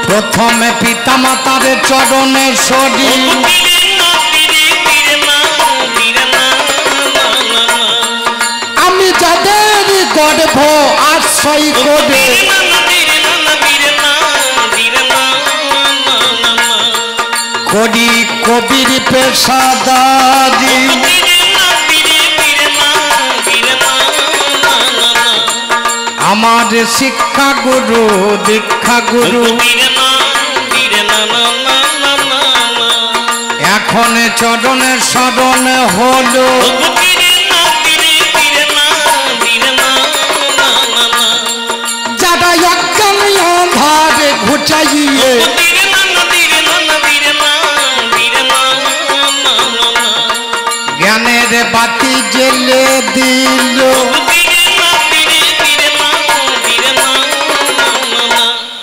প্রথমে পিতা মাতার চরণে সরি, আমি যাদের গর্ভ আশ্রয় করে করি কবির পেশাদারি, আমার শিক্ষা গুরু দীক্ষা গুরু এখন চরণে শরণ হলো, যারা অজ্ঞান অন্ধারে ঘুচাইয়ে জ্ঞানের বাতি জ্বেলে দিল,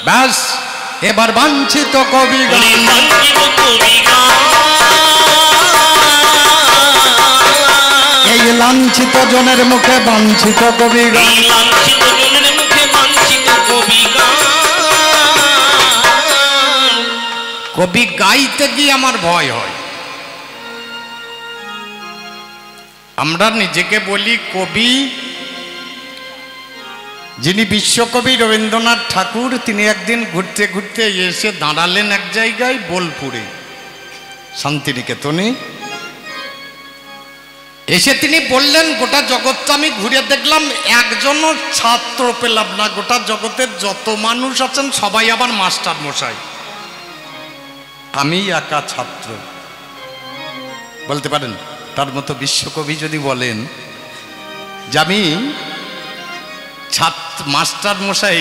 ব্যাস এবার বাঞ্ছিত কবি গান, এই লাঞ্ছিত জনের মুখে বাঞ্ছিত কবি গান। কবি গাইতে গিয়ে আমার ভয় হয়। আমরা নিজেকে বলি কবি, যিনি বিশ্বকবি রবীন্দ্রনাথ ঠাকুর, তিনি একদিন ঘুরতে ঘুরতে এসে দাঁড়ালেন এক জায়গায় বোলপুরে শান্তিনিকেতনে। এসে তিনি বললেন, গোটা জগৎটা আমি ঘুরে দেখলাম, একজনও ছাত্র পেলাম না, গোটা জগতের যত মানুষ আছেন সবাই আবার মাস্টার মশাই, আমি একা ছাত্র। বলতে পারেন তার মতো বিশ্বকবি যদি বলেন যে আমি মাস্টার মশাই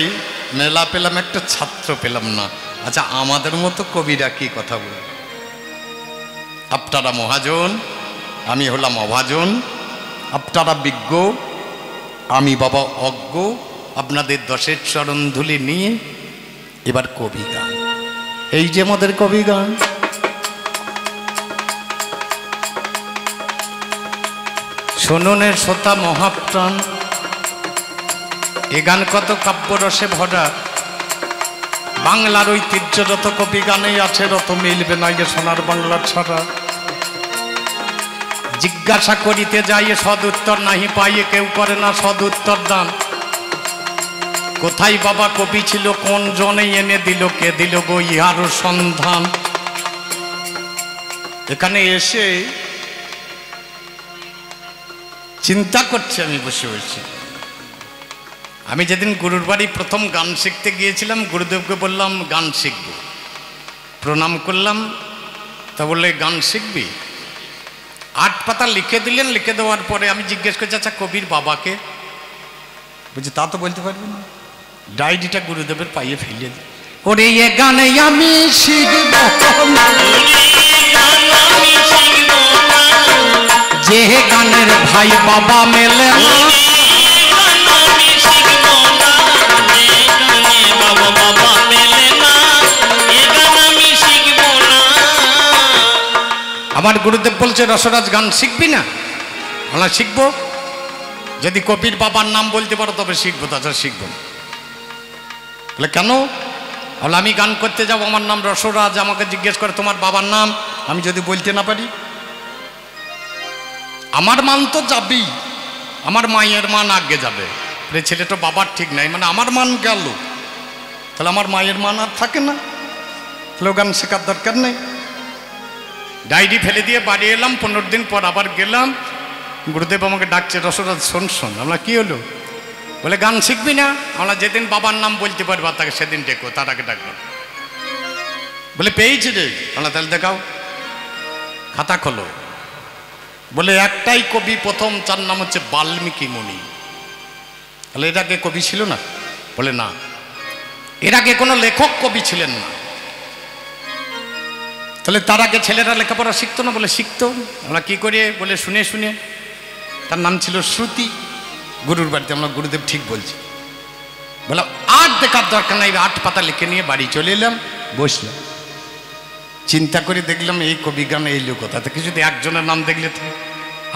মেলা পেলাম, একটা ছাত্র পেলাম না। আচ্ছা, আমাদের মতো কবিরা কি কথা বলে? আপনারা মহাজন, আমি হলাম অভাজন, আপনারা বিজ্ঞ, আমি বাবা অজ্ঞ, আপনাদের দশের চরণ ধুলি নিয়ে এবার কবি গান। এই যে আমাদের কবি গান। শোননের শ্রোতা মহাপ্রাণ, এ গান কত কাব্যরসে ভরা, বাংলার ঐতিহ্য যত কবি গানেই আছে রত মিলবে না যে সোনার বাংলা ছাড়া। জিজ্ঞাসা করিতে যাই সদুত্তর নাহি পাইয়ে, কেউ করে না সদুত্তর দান। কোথায় বাবা কবি ছিল, কোন জনে এনে দিল, কে দিল গো ইহারও সন্ধান। এখানে এসে চিন্তা করছি আমি বসে বসে। আমি যেদিন গুরুর বাড়ি প্রথম গান শিখতে গিয়েছিলাম, গুরুদেবকে বললাম গান শিখব, প্রণাম করলাম। তা বললে গান শিখবি? 8 পাতা লিখে দিলেন। লিখে দেওয়ার পরে আমি জিজ্ঞেস করছি, আচ্ছা কবির বাবাকে? বলছি তা তো বলতে পারবি না। ডায়েরিটা গুরুদেবের পাইয়ে ফেলে দিই। ওরে এ গানে আমি শিখব, যে গানের ভাই বাবা মেলে না, আমার গুরুদেব বলছে রসরাজ গান শিখবি না? আমরা শিখবো, যদি কবির বাবার নাম বলতে পারো তবে শিখবো, তাছাড়া শিখবো না। বলে কেন? বলে আমি গান করতে যাবো, আমার নাম রসরাজ, আমাকে জিজ্ঞেস করে তোমার বাবার নাম, আমি যদি বলতে না পারি, আমার মান তো যাবেই, আমার মায়ের মান আগে যাবে। ছেলেটা বাবার ঠিক নাই, মানে আমার মান গেল, তাহলে আমার মায়ের মান আর থাকে না, তাহলে গান শেখার দরকার নেই। ডায়েরি ফেলে দিয়ে বাড়ি এলাম। 15 দিন পর আবার গেলাম, গুরুদেব আমাকে ডাকছে, রসরাজ শোন শোন। আমরা কি হলো? বলে গান শিখবি না? আমরা যেদিন বাবার নাম বলতে পারবা তাকে সেদিন ডেকো, তার আগে ডাকবো। বলে পেয়েছি রে। আমরা তাহলে দেখাও, খাতা খোলো। বলে একটাই কবি প্রথম, তার নাম হচ্ছে বাল্মীকি মুনি। তাহলে এর আগে কবি ছিল না? বলে না, এর আগে কোনো লেখক কবি ছিলেন না। তাহলে তার আগে ছেলেরা লেখাপড়া শিখতো না? বলে শিখতো। আমরা কি করে? বলে শুনে শুনে। তার নাম ছিল শ্রুতি। গুরুর বাড়িতে আমরা, গুরুদেব ঠিক বলছি। বলে আর দেখার দরকার নাই, 8 পাতা লিখে নিয়ে বাড়ি চলে এলাম, বসলাম, চিন্তা করে দেখলাম এই কবি গান এই লোক কোথা থেকে, যদি একজনের নাম দেখলে তো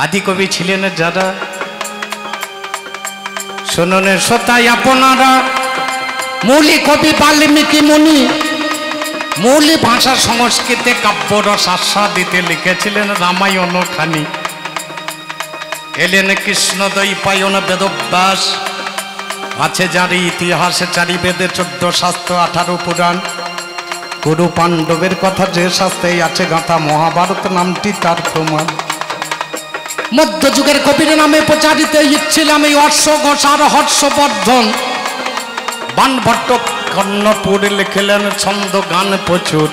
আদি কবি ছিলেন যারা, শুনুন শ্রোতাই আপনারা, মৌলিক কবি বাল্মীকি মুনি মৌলি ভাষা সংস্কৃতে কাব্যরস আস্বাদিতে লিখেছিলেন রামায়ণ খানি। এলেন কৃষ্ণদ্বৈপায়ন বেদব্যাস, আছে যারি ইতিহাসে 4 বেদে 14 শাস্ত্র 18 পুরাণ। গুরু পাণ্ডবের কথা যে শাস্ত্রেই আছে গাঁথা, মহাভারত নামটি তার প্রমাণ। মধ্যযুগের কবির নামে প্রচারিত ইচ্ছিলাম এই হর্ষ ঘোষ আর হর্ষবর্ধন। বানভট্ট কর্ণপুরে লিখলেন ছন্দ গান প্রচুর,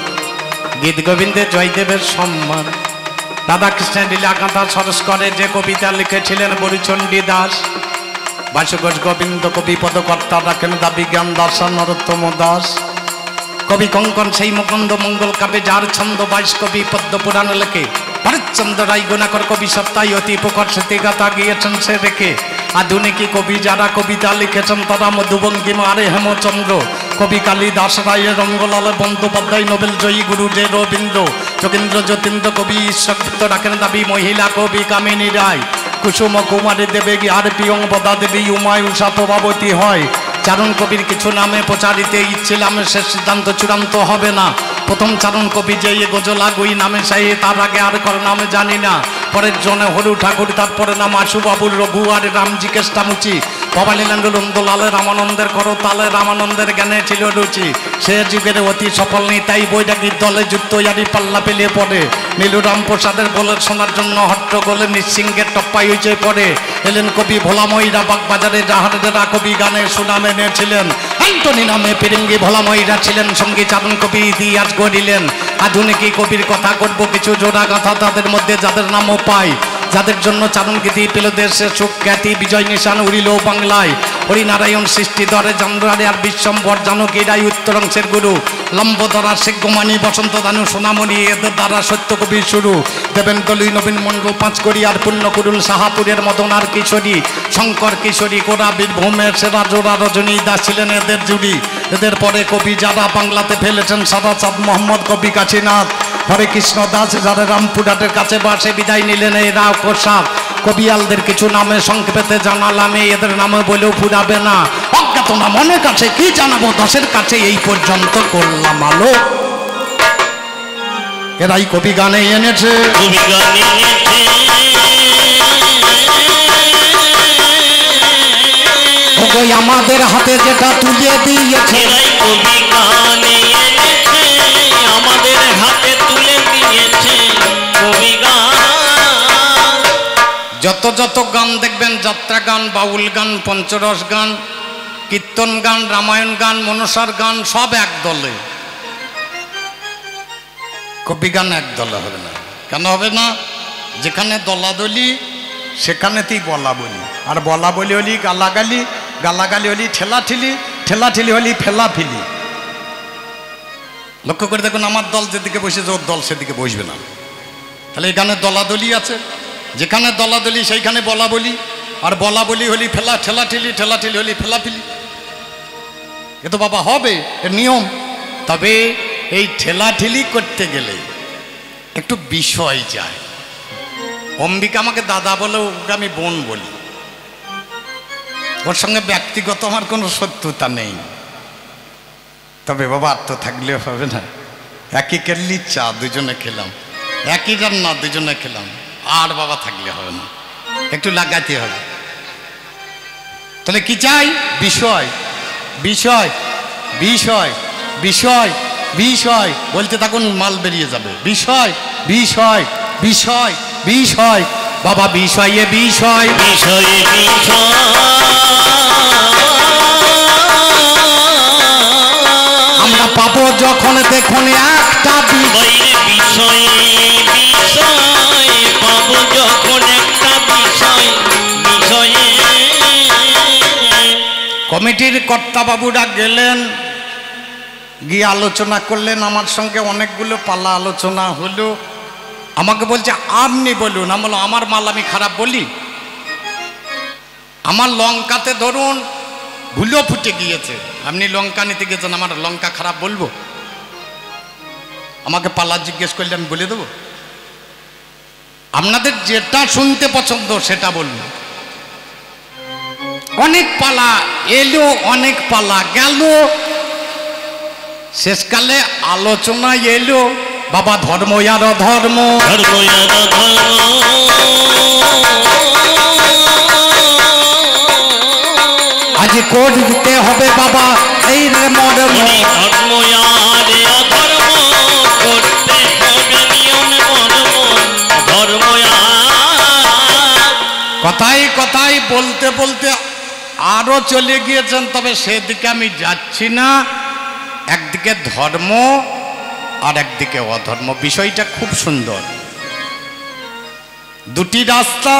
গীত গোবিন্দে জয়দেবের সম্মান। রাধাকৃষ্ণের লীলা গাঁথা সরস করে যে কবিতা লিখেছিলেন বরিচণ্ডী দাস। বাসুঘোষ গোবিন্দ কবি পদকর্তা রাখেন দাবি জ্ঞান দাসা নরোত্তম দাস। কবি কঙ্কন সেই মুকুন্দ মঙ্গল কাব্যে যার ছন্দ 22 কবি পদ্ম পুরাণ লেখে। ভরতচন্দ্র রায় গুণাকর কবি সপ্তাহে অতি প্রকট স্মৃতিগাথা গিয়েছেন সে রেখে। আধুনিকী কবি যারা কবিতা লিখেছেন তারা মধুবঙ্কিমা আরে হেমচন্দ্র, কবি কালিদাস রায়ের রঙ্গলাল বন্দ্যোপাধ্যায়, নোবেল জয়ী গুরু যে রবীন্দ্র, যোগেন্দ্র যতীন্দ্র কবি ঈশ্বরগুপ্ত রাখেন দাবি, মহিলা কবি কামিনী রায়, কুসুম কুমারী দেবেগী আর প্রিয়ঙ্বদা দেবী, উমায় উষা প্রভাবতী হয়। চারণ কবির কিছু নামে প্রচারিতে ইচ্ছিলাম, সে সিদ্ধান্ত চূড়ান্ত হবে না। প্রথম চারণ কবি যে গজলা গুই নামে সাই, তার আগে আর কারো নামে জানি না। পরের জনে হরু ঠাকুর, তারপরে নাম আশুবাবুর রঘু আর রামজি কেষ্টামুচি। ভবানীলাল নন্দলালে রামানন্দের করো তালে, রামানন্দের জ্ঞানে ছিল রুচি। সে যুগের অতি সফল নেতাই বৈরাগীর দলে যুক্ত ইয়ারি পাল্লা পেলিয়ে পড়ে। নীলুরাম প্রসাদের বলে শোনার জন্য হট্টগোলে নৃসিংহের টপ্পাই হয়েছে পড়ে। এলেন কবি ভোলাময়ীরা বাগবাজারে, জাহারেরা কবি গানে সুনামে নিয়েছিলেন। অ্যান্টনি নামে ফিরিঙ্গি ভোলাময়ীরা ছিলেন সঙ্গী, চারণ কবি ইতিহাস গড়িলেন। আধুনিকী কবির কথা করব কিছু জোড়া কথা, তাদের মধ্যে যাদের নামও পাই, যাদের জন্য চারণ গীতি পেল দেশে সুখ খ্যাতি, বিজয় নিশান উড়িল বাংলায়। হরিনারায়ণ সৃষ্টিধরে চন্দ্রারে আর বিশ্বম্বর, জানকী রায় উত্তরাংশের গুরু, লম্বধরা শেখ গোমানি বসন্ত দানু সোনামণি, এদের দ্বারা সত্য কবি শুরু। দেবেন্দ্রলী নবীন মণ্ডল পাঁচকড়ি আর পুণ্যকুরুল সাহাপুরের মদন আর কিশোরী, শঙ্কর কিশোরী কোরা বীরভূমের সেরা জোড়া রজনী দাস ছিলেন এদের জুড়ি। এদের পরে কবি যারা বাংলাতে ফেলেছেন সাদা চাঁদ মোহাম্মদ কবি কাশীনাথ, হরে কৃষ্ণ দাস যারা রামপুরহাটের কাছে বাসে বিদায় নিলেন এই রাও প্রসাদ। কবিয়ালদের কিছু নামে সংক্ষেপে জানালাম, এদের নামে বলেও ফুরাবে না। অজ্ঞাত না মনের কাছে কি জানাবো, 10-এর কাছে এই পর্যন্ত করলাম আলো। এরাই কবি গানে এনেছে, আমাদের হাতে যেটা তুলে দিয়েছে, কবি গানে এনেছে আমাদের হাতে তুলে দিয়েছে কবি গান। যত যত গান দেখবেন, যাত্রা গান, বাউল গান, পঞ্চরস গান, কীর্তন গান, রামায়ণ গান, মনসার গান, সব এক দলে। কবি গান এক দলে হবে না। কেন হবে না? যেখানে দলাদলি সেখানেতেই বলা বলি, আর বলা বলি হলি গালাগালি, গালাগালি হলি ঠেলাঠেলি, ঠেলাঠেলি হলি ফেলাফেলি। লক্ষ্য করে দেখুন, আমার দল যেদিকে বসেছে ওর দল সেদিকে বসবে না। তাহলে এই গানে দলাদলি আছে, যেখানে দলাদলি সেইখানে বলা বলি, আর বলা বলি হলি ঠেলাঠেলি, ঠেলাঠেলি হলি ফেলাফেলি। এ তো বাবা হবে, এর নিয়ম। তবে এই ঠেলাঠেলি করতে গেলে একটু বিষয় যায়। অম্বিকা আমাকে দাদা বলে, ওকে আমি বোন বলি। ওর সঙ্গে ব্যক্তিগত আমার কোনো শত্রুতা নেই। তবে বাবা আর তো থাকলেও হবে না। একই কেটলি চা দুজনে খেলাম, একই রান্না দুজনে খেলাম, আর বাবা থাকলে হবে না, একটু লাগাতে হবে। তাহলে কি চাই? বিষয়, বিষয়, বিষয়, বিষয়, বিষয় বলতে থাকুন, মাল বেরিয়ে যাবে। বিষয়, বিষয়, বিষয়, বিষয়, বাবা বিষয়ে বিষয়, বিষয়ে বিষয়, আমরা পাবো যখন দেখুন একটা বিষয়ে বিষয়, পাবো যখন একটা বিষয় বিষয়ে। কমিটির কর্তাবাবুরা গেলেন, গিয়ে আলোচনা করলেন আমার সঙ্গে, অনেকগুলো পালা আলোচনা হলো। আমাকে বলছে আপনি বলুন। আমি বললাম আমার মাল আমি খারাপ বলি? আমার লঙ্কাতে ধরুন ভুলো ফুটে গিয়েছে, আপনি লঙ্কা নিতে গেছেন, আমার লঙ্কা খারাপ বলবো? আমাকে পালা জিজ্ঞেস করলে আমি বলে দেবো? আপনাদের যেটা শুনতে পছন্দ সেটা বলুন। অনেক পালা এলো, অনেক পালা গেল, শেষকালে আলোচনা এলো বাবা ধর্ম আর অধর্ম। আজ কোড দিতে হবে বাবা এই রে মর্ম। ধর্ম আর অধর্ম করতে হবে নিয়ম মর্ম। ধর্ম কথাই কথাই বলতে বলতে আরো চলে গিয়েছেন, তবে সেদিকে আমি যাচ্ছি না। একদিকে ধর্ম আর একদিকে অধর্ম, বিষয়টা খুব সুন্দর। দুটি রাস্তা,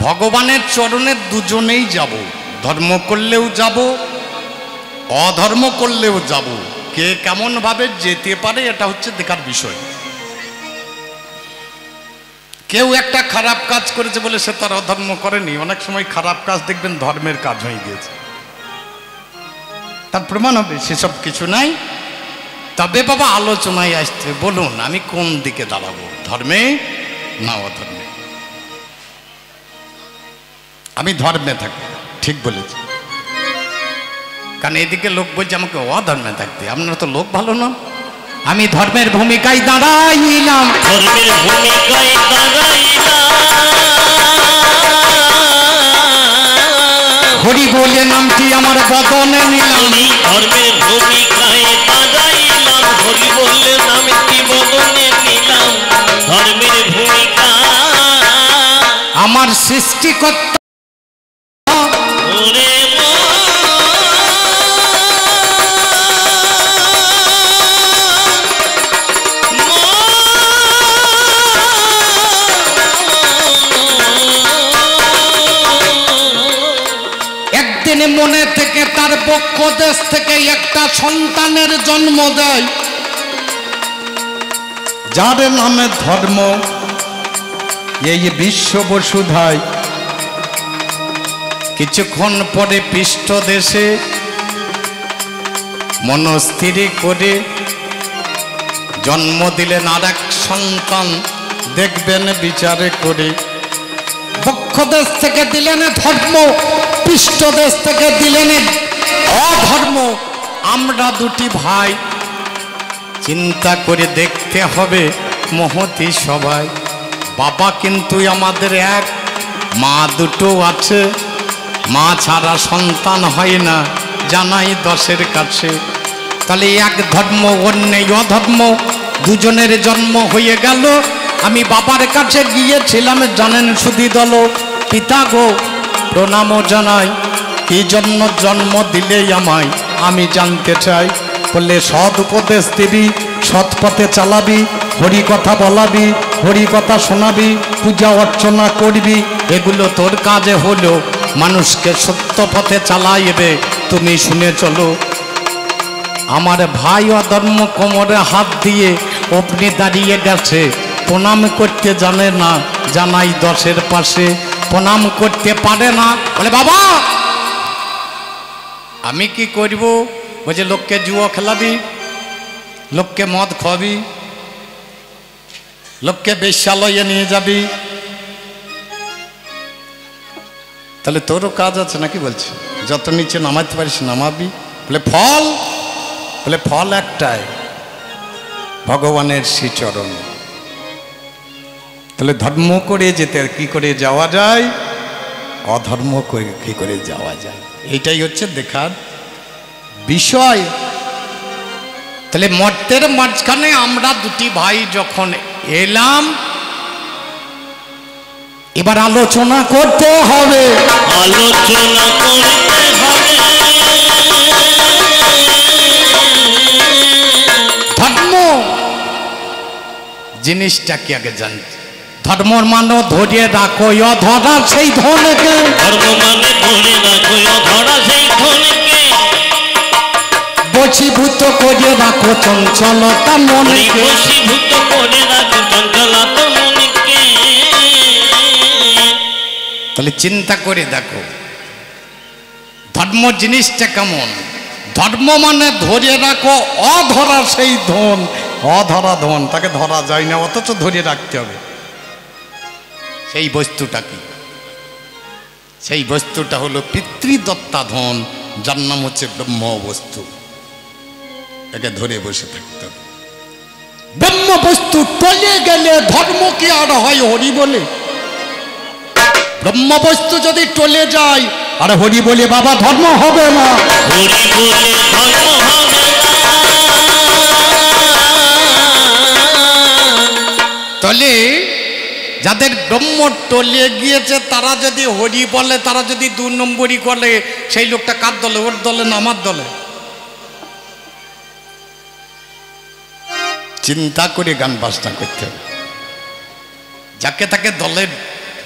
ভগবানের চরণে দুজনেই যাব। ধর্ম করলেও যাব, অধর্ম করলেও যাব। কে কেমন ভাবে যেতে পারে এটা হচ্ছে দেখার বিষয়। কেউ একটা খারাপ কাজ করেছে বলে সে তার অধর্ম করেনি। অনেক সময় খারাপ কাজ দেখবেন ধর্মের কাজ হয়ে গিয়েছে, তার প্রমাণ হবে সেসব কিছু নাই। তবে বাবা আলোচনায় আসছে, বলুন আমি কোন দিকে দাঁড়াবো, ধর্মে না অধর্মে? আমি ধর্মে থাকবো, ঠিক বলেছি। কারণ এদিকে লোক বলছে আমাকে অধর্মে থাকতে। আপনারা তো লোক ভালো না। আমি ধর্মের ভূমিকায় দাঁড়াইলাম, ধর্মের ভূমিকায় দাঁড়াইলাম। হরি বলে নামটি আমার বদনে নিলাম। ধর্মের ভূমিকায় দাঁড়াইলাম, হরি বলে নামটি বদনে নিলাম। ধর্মের ভূমিকা আমার সৃষ্টিকর্তা ওরে একদিন মনে থেকে তার বক্ষ দেশ থেকে একটা সন্তানের জন্ম দেয়, যার নামে ধর্ম এই বিশ্ব বসুধায়। কিছুক্ষণ পরে পৃষ্ঠ দেশে মনস্থির করে জন্ম দিলেন আর এক সন্তান, দেখবেন বিচারে করে। বক্ষ দেশ থেকে দিলেন ধর্ম, পৃষ্ঠ দেশ থেকে দিলেন অধর্ম। আমরা দুটি ভাই, চিন্তা করে দেখতে হবে মহতি সবাই। বাবা কিন্তু আমাদের এক, মা দুটো আছে। মা ছাড়া সন্তান হয় না, জানাই দশের কাছে। তাহলে এক ধর্ম অন্য অধর্ম, দুজনের জন্ম হয়ে গেল। আমি বাবার কাছে গিয়েছিলাম, জানেন সুধী দল, পিতা গো প্রণাম জানাই, কি জন্য জন্ম দিলে আমায় আমি জানতে চাই। বললে সৎ উপদেশ দিবি, সৎ পথে চালাবি, হরি কথা বলাবি, হরি কথা শোনাবি, পূজা অর্চনা করবি, এগুলো তোর কাজে হলো। মানুষকে সত্য পথে চালাইবে, তুমি শুনে চলো। আমার ভাই অধর্ম কোমরে হাত দিয়ে অগ্নি দাঁড়িয়ে গেছে, প্রণাম করতে জানে না, জানাই দশের পাশে, প্রণাম করতে পারে না। বলে বাবা আমি কি করব? বলছে লোককে জুয়া খেলাবি, লোককে মদ খাওয়াবি, লোককে বেশ্যালয়ে নিয়ে যাবি। তাহলে তোরও কাজ আছে নাকি? বলছে যত নিচে নামাতে পারিস নামাবি। বলে ফল? বলে ফল একটাই, ভগবানের শ্রীচরণ। তাহলে ধর্ম করে যেতে কি করে যাওয়া যায়, অধর্ম করে কি করে যাওয়া যায়, এইটাই হচ্ছে দেখার বিষয়। তাহলে মর্তের মাঝখানে আমরা দুটি ভাই যখন এলাম, এবার আলোচনা করতে হবে, আলোচনা করতে হবে। ধর্ম জিনিসটা কি আগে জানতে। ধর্মর মানে ধরে রাখো অধরা সেই ধনকে, ধর্ম মানে ধরে রাখো অধরা সেই ধনকে, বশীভূত করে রাখো চঞ্চলতা মনকে, বশীভূত করে রাখো চঞ্চলতা মনকে। তাহলে চিন্তা করে দেখো ধর্ম জিনিসটা কেমন। ধর্ম মানে ধরে রাখো অধরা সেই ধন। অধরা ধন, তাকে ধরা যায় না, অথচ ধরে রাখতে হবে। সেই বস্তুটা কি? সেই বস্তুটা হলো পিতৃদত্তাধন, যার নাম হচ্ছে ব্রহ্ম বস্তু। একে ধরে বসে থাকতে হবে। ব্রহ্ম বস্তু টলে গেলে ধর্ম কি আর হয় হরি বলে? ব্রহ্ম বস্তু যদি টলে যায় আর হরি বলে বাবা ধর্ম হবে না। হরি বলে ধর্ম হবে না। তলে যাদের ব্রহ্ম টলে গিয়েছে তারা যদি হরি বলে, তারা যদি 2 নম্বরই করে, সেই লোকটা কার দলে? ওর দলে না আমার দলে? চিন্তা করে গান বাজনা করতে হবে। যাকে তাকে দলের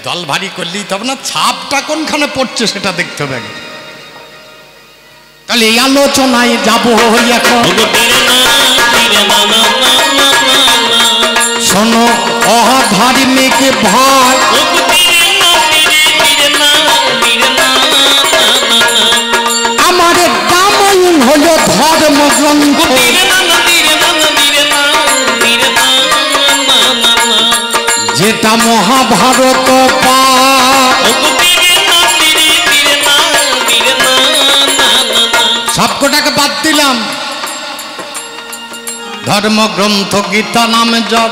দল ভারী করলেই তবে না, ছাপটা কোনখানে পড়ছে সেটা দেখতে হবে আগে। তাহলে এই আলোচনায় যাবো এখন। শোনো অধার্মিক ভাই, আমার রামায়ণ হলো ধর্মগ্রন্থ, যেটা মহাভারত সবকটাকে বাদ দিলাম। ধর্মগ্রন্থ গীতা নামে জপ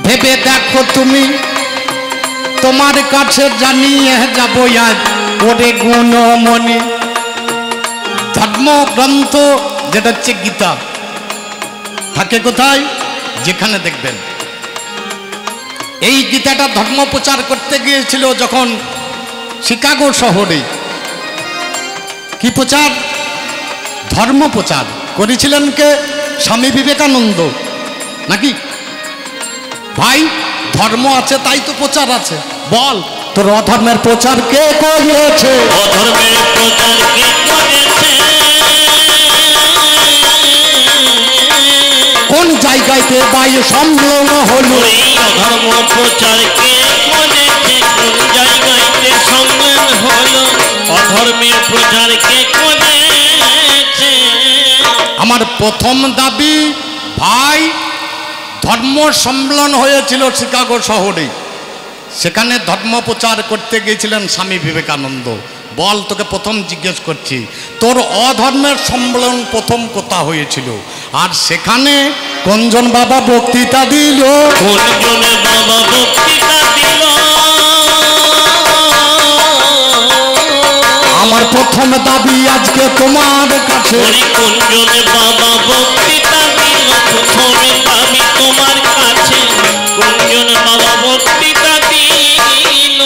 ভেবে দেখো তুমি, তোমার কাছে জানিয়ে যাবো আজ ওরে গুণমণি। ধর্মগ্রন্থ যেটা হচ্ছে গীতা থাকে কোথায়? যেখানে দেখবেন এই গীতাটা ধর্ম প্রচার করতে গিয়েছিল যখন শিকাগো শহরে। কি প্রচার? ধর্ম প্রচার করেছিলেন কে? স্বামী বিবেকানন্দ নাকি? ভাই ধর্ম আছে তাই তো প্রচার আছে। বল তোর অধর্মের প্রচার কে করেছে? অধর্মের প্রচার কে করেছে? কোন জায়গাতে বায়ু সম্মেলন হলো? এই অধর্ম প্রচার কে করেছে? কোন জায়গাতে সম্মেলন হলো? অধর্মের প্রচার কে করেছে? আমার প্রথম দাবি ভাই, ধর্ম সম্মেলন হয়েছিল শিকাগো শহরে, সেখানে ধর্ম প্রচার করতে গিয়েছিলেন স্বামী বিবেকানন্দ। বল তোকে প্রথম জিজ্ঞেস করছি, তোর অধর্মের সম্মেলন প্রথম কোথা হয়েছিল? আর সেখানে কোনজন বাবা বক্তৃতা দিল? কোনজনে বাবা বক্তৃতা দিল? আমার প্রথম দাবি আজকে তোমার কাছে, কোনজনে বাবা বক্তৃতা দিল? প্রথমে দাবি তোমার কাছে, কোনজনে বাবা বক্তৃতা দিল?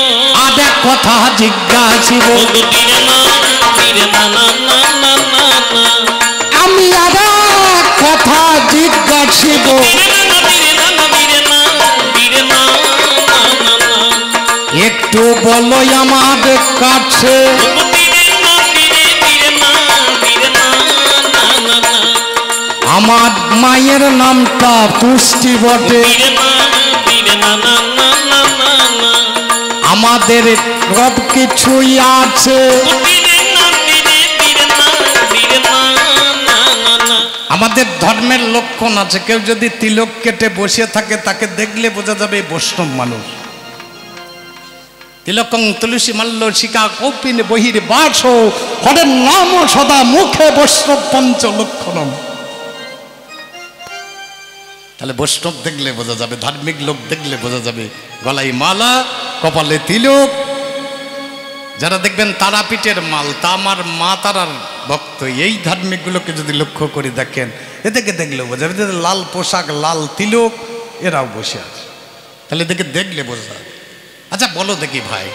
আর এক কথা জিজ্ঞাসিব, আমি আর এক কথা জিজ্ঞাসিব, একটু বলো আমার কাছে, আমার মায়ের নামটা পুষ্টি বটে, আমাদের সব কিছুই আছে, আমাদের ধর্মের লক্ষণ আছে। কেউ যদি তিলক কেটে বসে থাকে তাকে দেখলে বোঝা যাবে বৈষ্ণব মানুষ। তিলকং তুলসী মাল্য শিকা কৌপিন বহির বাস হরের নাম সদা মুখে বৈষ্ণব পঞ্চ লক্ষণম। তাহলে বৈষ্ণব দেখলে বোঝা যাবে, ধার্মিক লোক দেখলে বোঝা যাবে। গলায় মালা, কপালে তিলক। যারা দেখবেন তারাপীঠের মাল, তা আমার মা তারার ভক্ত, এই ধার্মিকগুলোকে যদি লক্ষ্য করে দেখেন, এদেরকে দেখলেও বোঝা যাবে লাল পোশাক, লাল তিলক, এরাও বসে আছে। তাহলে এদেরকে দেখলে বোঝা যাবে। আচ্ছা বলো দেখি ভাই,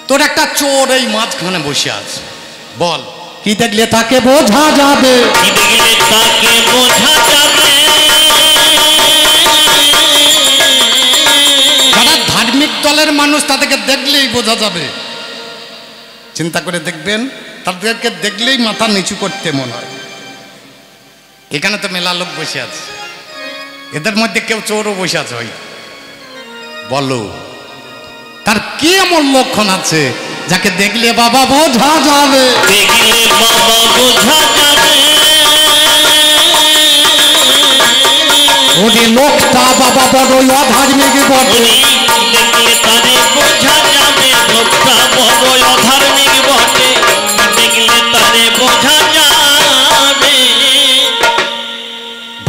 তোর একটা চোর এই মাঝখানে বসে আছে, বল কি দেখলে তাকে বোঝা যাবে? কি দেখলে তাকে বোঝা যাবে? যারা ধার্মিক দলের মানুষ তাদেরকে দেখলেই বোঝা যাবে। চিন্তা করে দেখবেন, তাদেরকে দেখলেই মাথা নিচু করতে মনে হয়। এখানে তো মেলা লোক বসে আছে, এদের মধ্যে কেউ চোরও বসে আছে ভাই, বলো তার কি এমন লক্ষণ আছে যাকে দেখলে বাবা বোঝা যাবে? দেখলে বাবা বোঝা যাবে। ওই লোকটা বাবা বড় অধার্মিক বটে, দেখলে তারে বোঝা যাবে। বড় অধার্মিক বটে, দেখলে তারে বোঝা যাবে।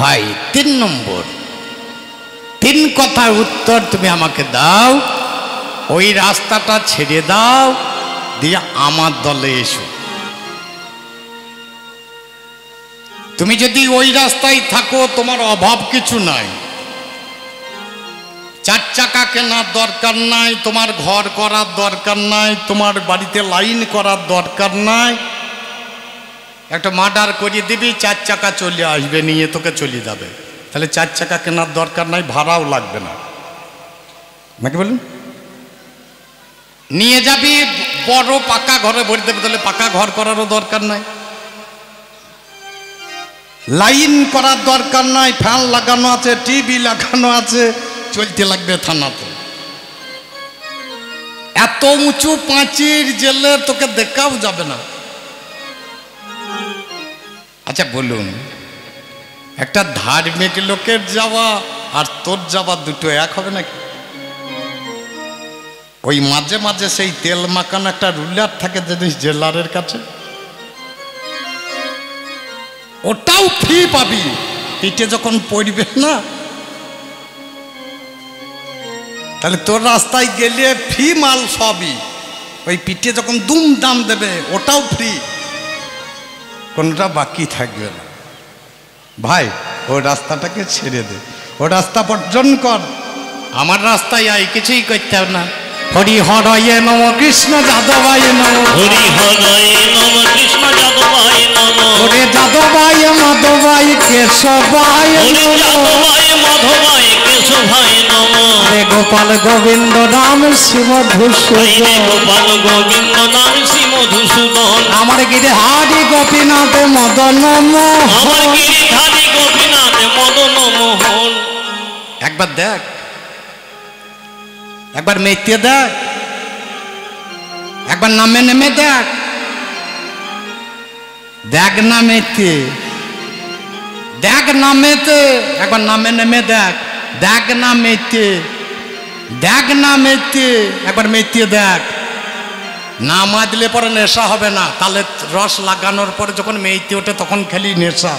ভাই 3 নম্বর, 3 কথার উত্তর তুমি আমাকে দাও। ওই রাস্তাটা ছেড়ে দাও, দিয়ে আমার দলে এসো। তুমি যদি ওই রাস্তায় থাকো, তোমার অভাব কিছু নাই, 4 চাকা কেনার দরকার নাই, তোমার ঘর করার দরকার নাই, তোমার বাড়িতে লাইন করার দরকার নাই। একটা মার্ডার করিয়ে দিবি, 4 চাকা চলে আসবে, নিয়ে তোকে চলে যাবে। তাহলে 4 চাকা কেনার দরকার নাই, ভাড়াও লাগবে না। নাকি বলুন? নিয়ে যাবি, বড় পাকা ঘরে ভরে দেবে, তাহলে পাকা ঘর করারও দরকার নাই, লাইন করার দরকার নাই, ফ্যান লাগানো আছে, টিভি লাগানো আছে, চলতে লাগবে থানাতে। এত উঁচু পাঁচির জেলে তোকে দেখাও যাবে না। আচ্ছা বলুন, একটা ধার্মিক লোকের যাওয়া আর তোর যাওয়া দুটো এক হবে নাকি? ওই মাঝে মাঝে সেই তেল মাখানো একটা রুলার থাকে জানিস জেলারের কাছে, ওটাও ফ্রি পাবি, পিঠে যখন পড়বে না। তাহলে তোর রাস্তায় গেলে ফ্রি মাল সবই, ওই পিঠে যখন দুম দাম দেবে ওটাও ফ্রি, কোনটা বাকি থাকবে না। ভাই ওই রাস্তাটাকে ছেড়ে দে, ও রাস্তা বর্জন কর, আমার রাস্তায় আয়, কিছুই করতে হবে না। হরি হরয়ে নম কৃষ্ণ যাদবায় নম, হরি হরয়ে নম কৃষ্ণ যাদবায় নম, হরে যাদবায় মাধবায় কেশবায় হরি নম, যাদবায় মাধবায় কেশবায় নম, হরে গোপাল গোবিন্দ নাম শ্রী হরে মধুসূদন, গোপাল গোবিন্দ নাম শ্রী মধুসূদন, আমার গিরিহারি গোপীনাথ মদন মোহন। আমার গিরিধারী গোপীনাথ মদন মোহন। একবার দেখ, একবার মেতে দেখ, একবার নামে নেমে দেখ, দেখ না মেতে, দেখ না মেতে, একবার নামে নেমে দেখ, দেখ না মেতে, দেখ না মেতে, একবার মেতে দেখ। না মাজলে পরে নেশা হবে না, তাহলে রস লাগানোর পরে যখন মেতে ওঠে তখন খালি নেশা,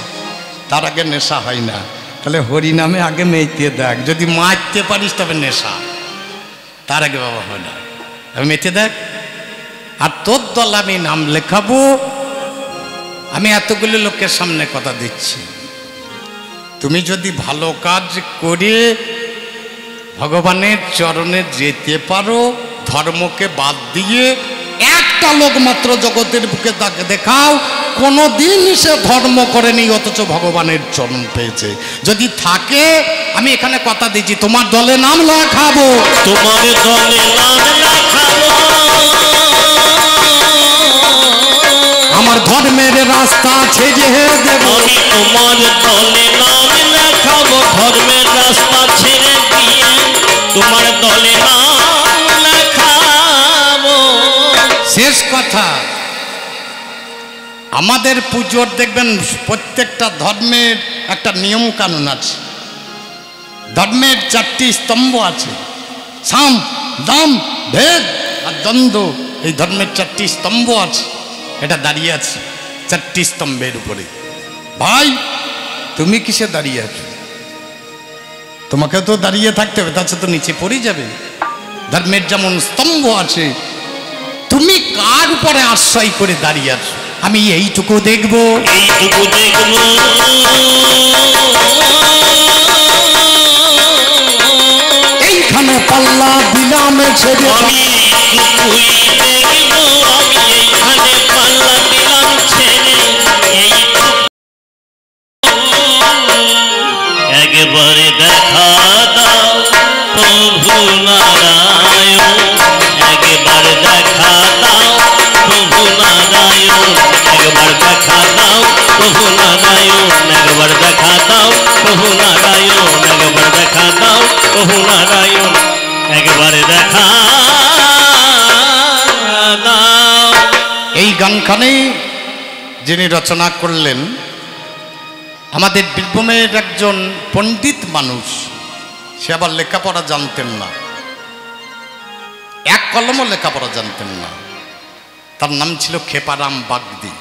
তার আগে নেশা হয় না। তাহলে হরি নামে আগে মেতে দেখ, যদি মাজতে পারিস তবে নেশা, তার আগে বাবা হয় না। আমি মেতে দেখ, আর তোর দল আমি নাম লেখাবো। আমি এতগুলো লোকের সামনে কথা দিচ্ছি, তুমি যদি ভালো কাজ করে ভগবানের চরণে যেতে পারো, ধর্মকে বাদ দিয়ে, একটা লোক মাত্র জগতের বুকে তাকে দেখাও কোনোদিন সে ধর্ম করেনি অথচ ভগবানের চরণ পেয়েছে। যদি থাকে আমি এখানে কথা দিচ্ছি, তোমার দলে নাম লেখাবো, তোমার দলে নাম লেখাবো, আমার ধর্মের রাস্তা ছেড়ে দেব, আমি তোমার দলে নাম লেখাবো, ধর্মের রাস্তা ছেড়ে দিয়ে তোমার দলে নাম লেখাবো। শেষ কথা, আমাদের পুজোর দেখবেন প্রত্যেকটা ধর্মের একটা নিয়ম কানুন আছে, ধর্মের 4টি স্তম্ভ আছে, সাম দাম ভেদ আর দ্বন্দ্ব, এই ধর্মের 4টি স্তম্ভ আছে, এটা দাঁড়িয়ে আছে 4টি স্তম্ভের উপরে। ভাই তুমি কিসে দাঁড়িয়ে আছো? তোমাকে তো দাঁড়িয়ে থাকতে হবে, তাছাড়া তো নিচে পড়ে যাবে। ধর্মের যেমন স্তম্ভ আছে, তুমি কার উপরে আশ্রয় করে দাঁড়িয়ে আছো? আমি এইটুকু দেখব, এইটুকু দেখবো, এইখানে পাল্লা দিলাম ছেড়ে, আমি এইটুকুই দেখবো, আমি এইখানে পাল্লা দিলাম ছেড়ে, একবারে দেখা দাও প্রভু নারায়ণ, একবার দেখা দাও প্রভু নারায়ণ, একবার দেখা দাও প্রভু নারায়ণ, একবার দেখা দাও প্রভু নারায়ণ, একবার দেখা দাও প্রভু নারায়ণ, একবার দেখা দাও। এই গানখানেই যিনি রচনা করলেন আমাদের বীরভূমের একজন পণ্ডিত মানুষ, সে আবার লেখাপড়া জানতেন না, এক কলমও লেখাপড়া জানতেন না। তার নাম ছিল ক্ষেপারাম বাগদি,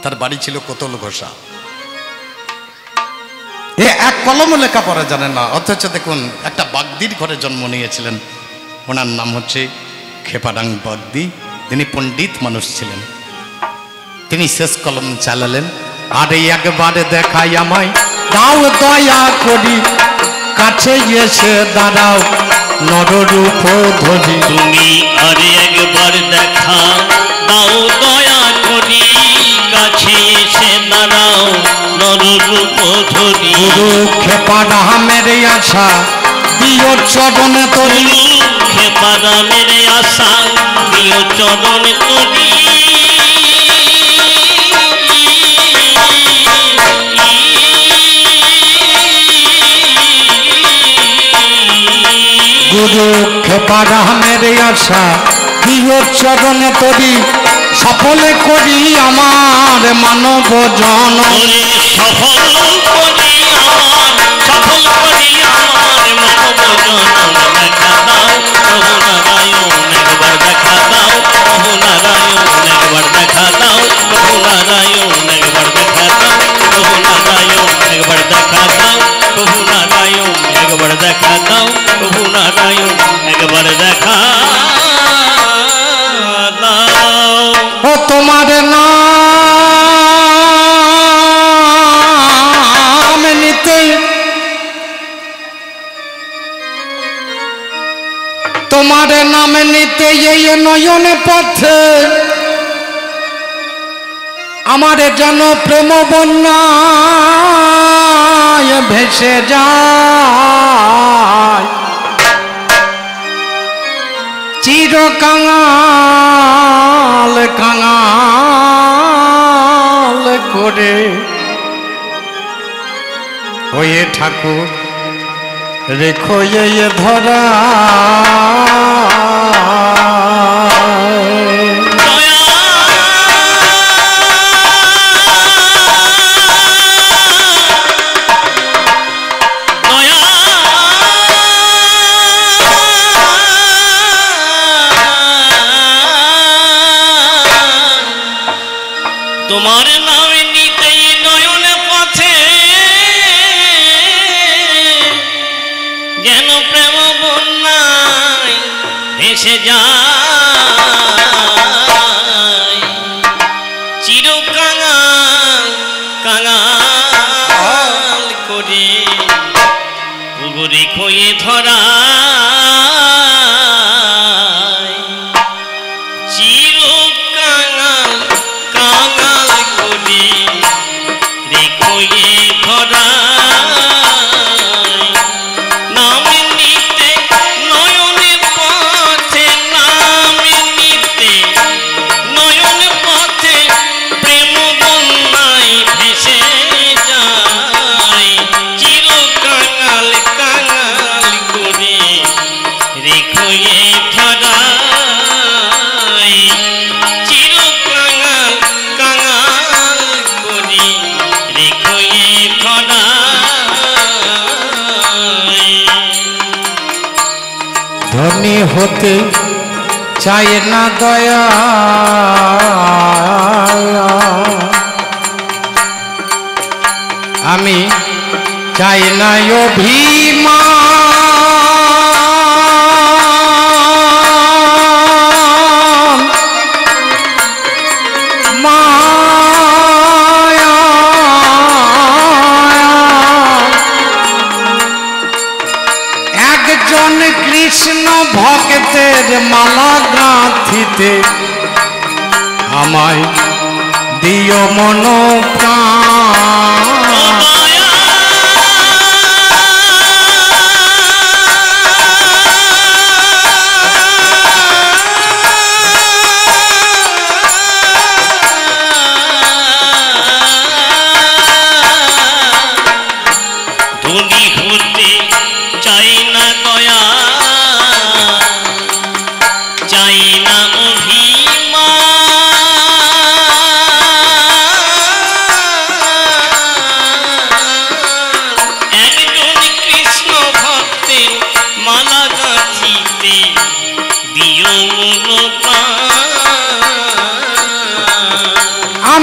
তার বাড়ি ছিল কোতল ঘোষা। এ এক কলমও লেখাপড়া জানে না, অথচ দেখুন একটা বাগদির ঘরে জন্ম নিয়েছিলেন। ওনার নাম হচ্ছে ক্ষেপারাম বাগদি। তিনি পণ্ডিত মানুষ ছিলেন। তিনি শেষ কলম চালালেন, আরে একবারে দেখাই আমায় দাও দয়া করি, কাছে এসে দাঁড়াও নররূপ ধরি। তুমি আরে একবার দেখা দাও দয়া করি, কাছে এসে দাঁড়াও নররূপ ধরি। গুরু ক্ষেপারামের আশা দিও চরণে তরি, ক্ষেপারামের আশা দিও চরণে তরি। গুরু ক্ষেপারামের আশা দিও চরণে তরি, সফলে করি আমার মানব জন। সফল করি আমার, সফল করি আমার মানব জনম। দেখা দাও প্রভু নারায়ণ একবার দেখা দাও, প্রভু নারায়ণ একবার দেখা দাও, প্রভু নারায়ণ একবার দেখা দাও, প্রভু নারায়ণ একবার দেখা দাও, প্রভু নারায়ণ একবার দেখা দাও, প্রভু নারায়ণ একবার দেখা দাও। ও তোমার নাম নিতে, তোমার নাম নিতে এই নয়ন পথে আমার যেন প্রেম বন্যায় ভেসে যায়। চির কাঙাল কাঙাল করে হয়ে ঠাকুর রেখো এ ধরা। তোমার নাম নিতে নয়ন পথে যেন প্রেম বন্যায় ভেসে যায়। চির কাঙাল কাঙাল করে পুকুরে খয়ে ধরা। চির কাঙাল কাঙাল করে রেখয়ে ধরা। নাম নিতে নয়নে পথে, নাম নিতে নয়নে পথে প্রেম বন্যায় ভেসে যায়। চির কাঙাল কাঙাল করে রেখয়ে ধরা। চির কাঙাল কাঙাল করে রেখয়ে ধরা। ধনী হতে চায় না দয়া, আমি চাই না অভিমান। মায়া একজন কৃষ্ণ ভক্তের মালা গাঁথিতে আমায় দিও মন প্রাণ। ধনী হতে চাই না দয়া, চাই না অভিমান।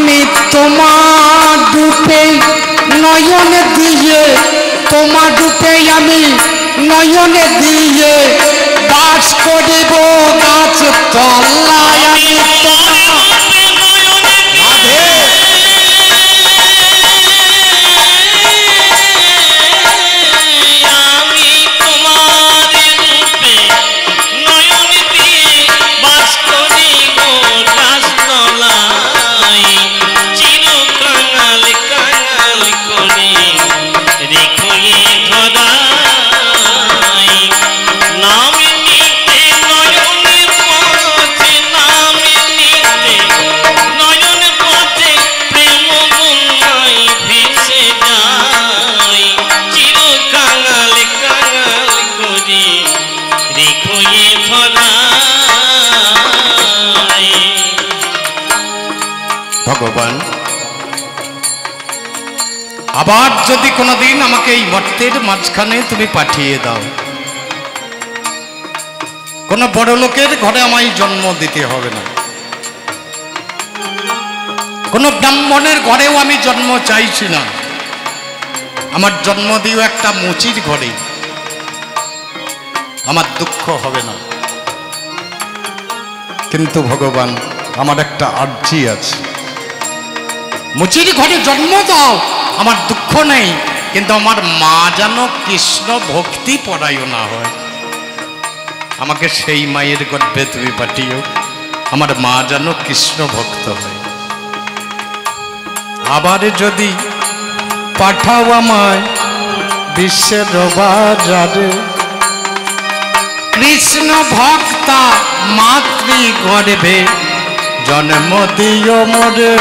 আমি তোমার রূপে নয়ন দিয়ে, তোমার রূপে আমি নয়ন দিয়ে বাস করিব গাছ তলায়। আমি ভগবান, আবার যদি কোনোদিন আমাকে এই মর্তের মাঝখানে তুমি পাঠিয়ে দাও, কোনো বড় লোকের ঘরে আমায় জন্ম দিতে হবে না, কোনো ব্রাহ্মণের ঘরেও আমি জন্ম চাইছি না, আমার জন্ম দিও একটা মুচির ঘরে, আমার দুঃখ হবে না। কিন্তু ভগবান, আমার একটা আর্জি আছে, মুচির ঘরে জন্ম দাও, আমার দুঃখ নেই, কিন্তু আমার মা যেন কৃষ্ণ ভক্তি পরায়ণ না হয়। আমাকে সেই মায়ের গর্ভে তুমি পাঠিও, আমার মা যেন কৃষ্ণ ভক্ত হয়। আবার যদি পাঠাও আমায় বিশ্বের বাজারে, কৃষ্ণ ভক্তা মাতৃ গর্ভে জন্ম দিও মোরে।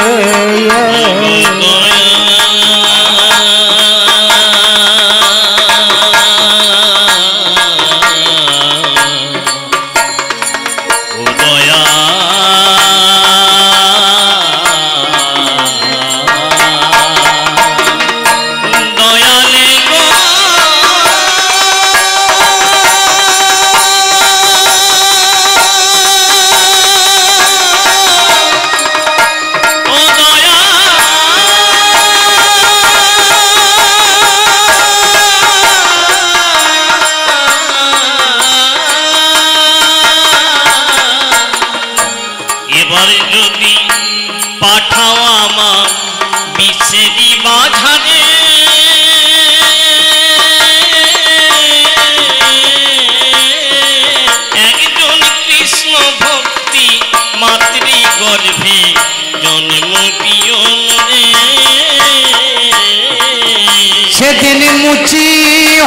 সেদিন মুচি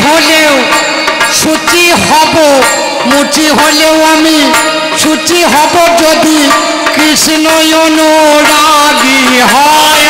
হলেও সুচি হব, মুচি হলেও আমি সুচি হব যদি কৃষ্ণ অনুরাগী হয়।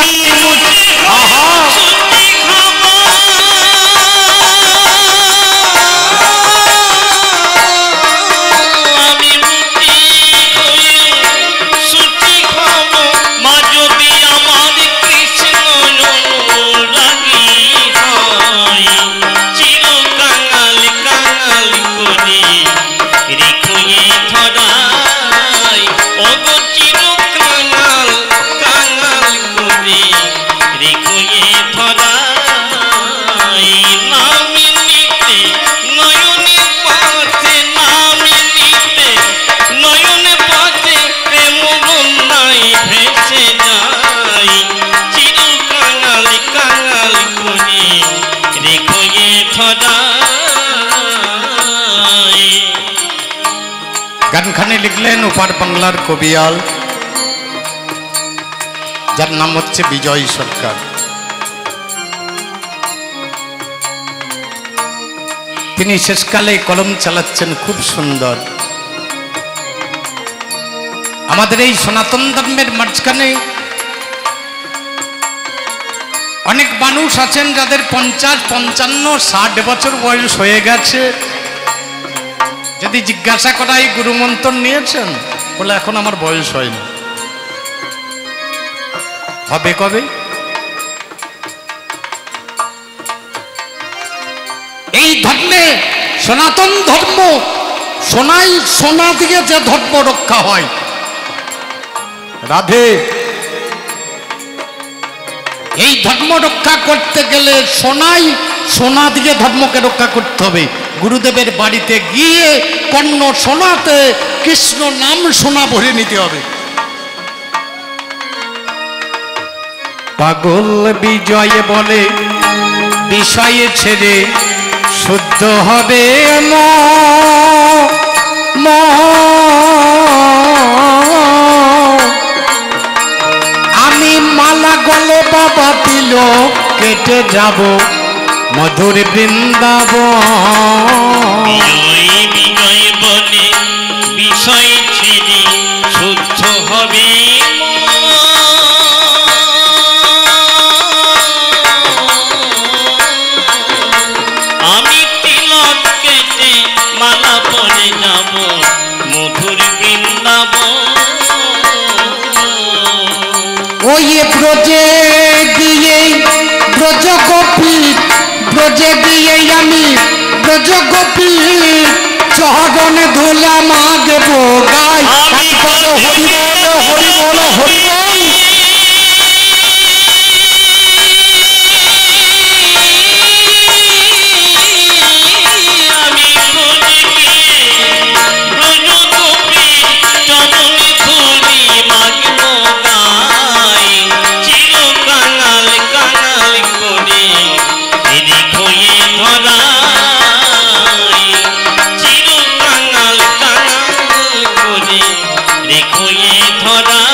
গানখানে লিখলেন ওপার বাংলার কবিয়াল, যার নাম হচ্ছে বিজয় সরকার। তিনি শেষকালে কলম চালাচ্ছেন খুব সুন্দর। আমাদের এই সনাতন ধর্মের মাঝখানে অনেক মানুষ আছেন যাদের 50, 55, 60 বছর বয়স হয়ে গেছে। যদি জিজ্ঞাসা করা এই গুরুমন্ত্র নিয়েছেন, বলে এখন আমার বয়স হয়নি। হবে কবে? এই ধর্মে, সনাতন ধর্ম, সোনাই সোনা দিয়ে যে ধর্ম রক্ষা হয়, রাধে এই ধর্ম রক্ষা করতে গেলে সোনা দিয়ে ধর্মকে রক্ষা করতে হবে। গুরুদেবের বাড়িতে গিয়ে কর্ণ সোনাতে কৃষ্ণ নাম সোনা ভরে নিতে হবে। পাগল বিজয় বলে বিষয়ে ছেড়ে শুদ্ধ হবে আমি মালা গলে বাবা দিল কেটে যাব মধুর বৃন্দাবন। বিজয় বলে বিষয় ছেড়ে শুদ্ধ হবে আমি তিলক কেটে মালা পরে যাব মধুর বৃন্দাবন। ওই ব্রজে গিয়ে ব্রজে গিয়ে আমি ব্রজ গোপী চরণে ধুলা মাগব গাই। হরি বল হরি বল হরি বল। রেখো এ ধরা